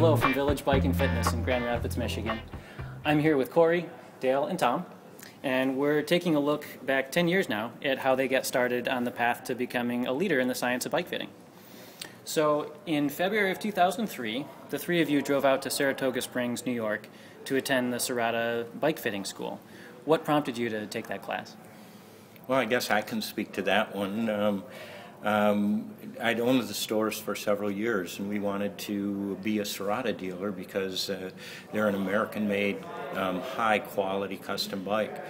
Hello from Village Bike and Fitness in Grand Rapids, Michigan. I'm here with Cory, Dale, and Tom, and we're taking a look back 10 years now at how they got started on the path to becoming a leader in the science of bike fitting. So in February of 2003, the three of you drove out to Saratoga Springs, New York to attend the Serata Bike Fitting School. What prompted you to take that class? Well, I guess I can speak to that one. I'd owned the stores for several years, and we wanted to be a Serata dealer because they're an American-made, high-quality custom bike.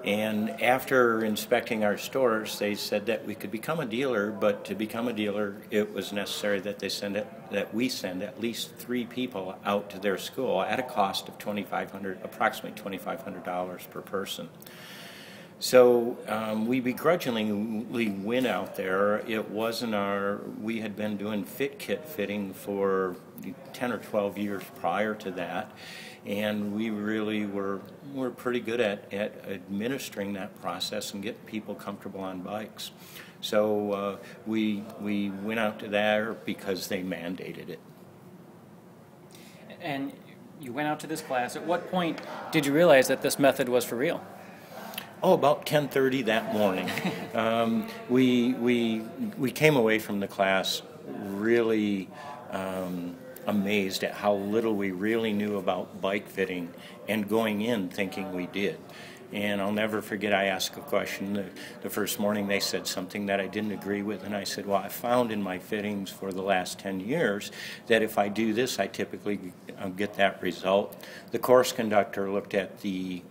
And after inspecting our stores, they said that we could become a dealer, but to become a dealer, it was necessary that we send at least 3 people out to their school at a cost of approximately $2,500 per person. So we begrudgingly went out there. It wasn't we had been doing fit kit fitting for 10 or 12 years prior to that, and we really were pretty good at administering that process and getting people comfortable on bikes. So we went out to there because they mandated it. And you went out to this class. At what point did you realize that this method was for real? Oh, about 10:30 that morning. We came away from the class really amazed at how little we really knew about bike fitting, and going in thinking we did. And I'll never forget, I asked a question the first morning. They said something that I didn't agree with, and I said, well, I found in my fittings for the last 10 years that if I do this, I typically get that result. The course conductor looked at the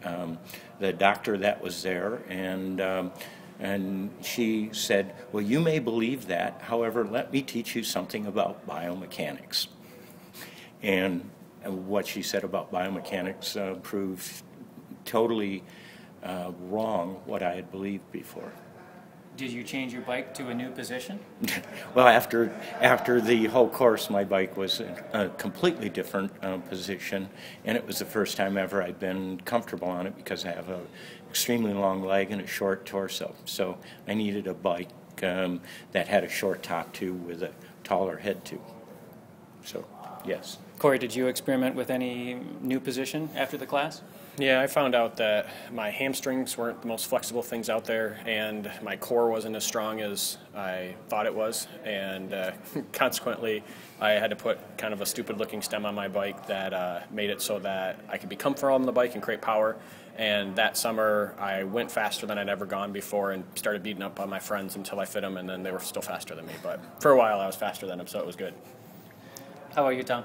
doctor that was there, and she said, well, you may believe that, however, let me teach you something about biomechanics. And what she said about biomechanics proved totally wrong what I had believed before. Did you change your bike to a new position? Well, after the whole course, my bike was in a completely different position, and it was the first time ever I'd been comfortable on it because I have an extremely long leg and a short torso. So I needed a bike that had a short top tube with a taller head tube. So, yes. Cory, did you experiment with any new position after the class? Yeah, I found out that my hamstrings weren't the most flexible things out there, and my core wasn't as strong as I thought it was, and consequently I had to put kind of a stupid-looking stem on my bike that made it so that I could be comfortable on the bike and create power. And that summer I went faster than I'd ever gone before and started beating up on my friends until I fit them, and then they were still faster than me. But for a while I was faster than them, so it was good. How about you, Tom?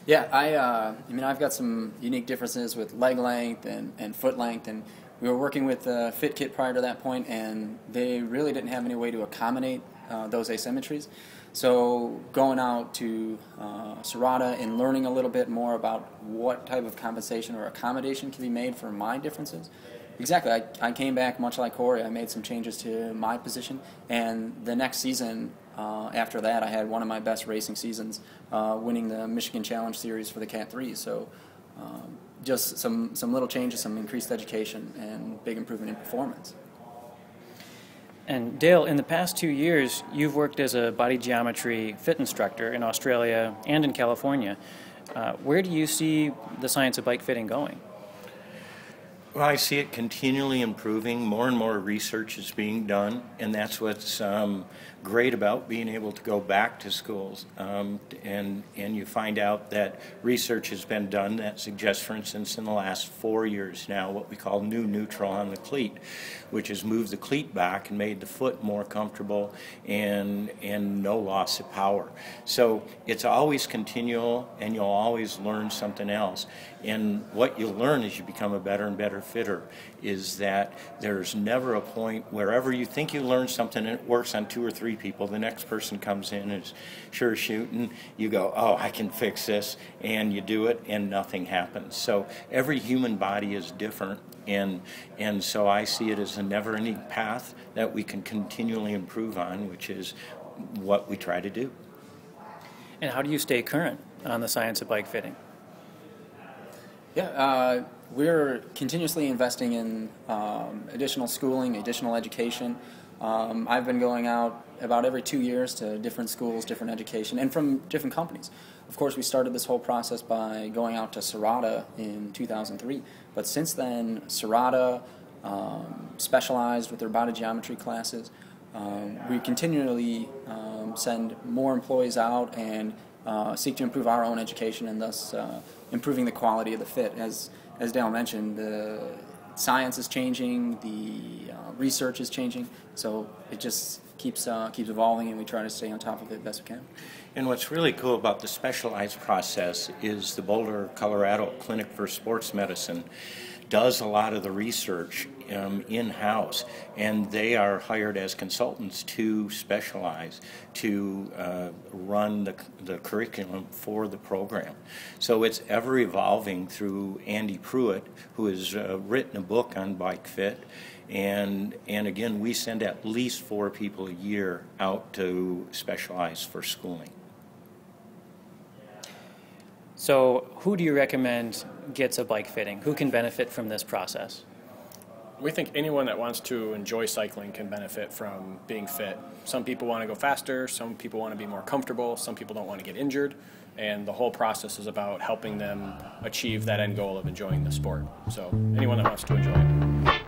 Yeah, I mean, I've got some unique differences with leg length and foot length, and we were working with Fit Kit prior to that point, and they really didn't have any way to accommodate those asymmetries. So going out to Serata and learning a little bit more about what type of compensation or accommodation can be made for my differences. Exactly, I came back much like Cory. I made some changes to my position, and the next season after that, I had one of my best racing seasons, winning the Michigan Challenge Series for the Cat 3. So just some little changes, some increased education, and big improvement in performance. And Dale, in the past 2 years, you've worked as a body geometry fit instructor in Australia and in California. Where do you see the science of bike fitting going? Well, I see it continually improving. More and more research is being done, and that's what's great about being able to go back to schools. And you find out that research has been done that suggests, for instance, in the last 4 years now, what we call new neutral on the cleat, which has moved the cleat back and made the foot more comfortable and no loss of power. So it's always continual, and you'll always learn something else. And what you learn as you become a better and better fitter is that there's never a point wherever you think you learned something and it works on 2 or 3 people, the next person comes in and is sure shooting, you go, oh, I can fix this, and you do it and nothing happens. So every human body is different, and so I see it as a never-ending path that we can continually improve on, which is what we try to do. And how do you stay current on the science of bike fitting? Yeah, we're continuously investing in additional schooling, additional education. I've been going out about every 2 years to different schools, different education, and from different companies. Of course, we started this whole process by going out to Serrata in 2003, but since then, Serrata, Specialized with their body geometry classes, we continually send more employees out and seek to improve our own education and thus improving the quality of the fit. As Dale mentioned, the science is changing, the research is changing, so it just keeps evolving, and we try to stay on top of it best we can. And what's really cool about the Specialized process is the Boulder, Colorado Clinic for Sports Medicine does a lot of the research in-house, and they are hired as consultants to Specialize to run the curriculum for the program. So it's ever evolving through Andy Pruitt, who has written a book on bike fit, and again, we send at least 4 people a year out to Specialize for schooling. So who do you recommend gets a bike fitting? Who can benefit from this process? We think anyone that wants to enjoy cycling can benefit from being fit. Some people want to go faster, some people want to be more comfortable, some people don't want to get injured, and the whole process is about helping them achieve that end goal of enjoying the sport. So anyone that wants to enjoy it.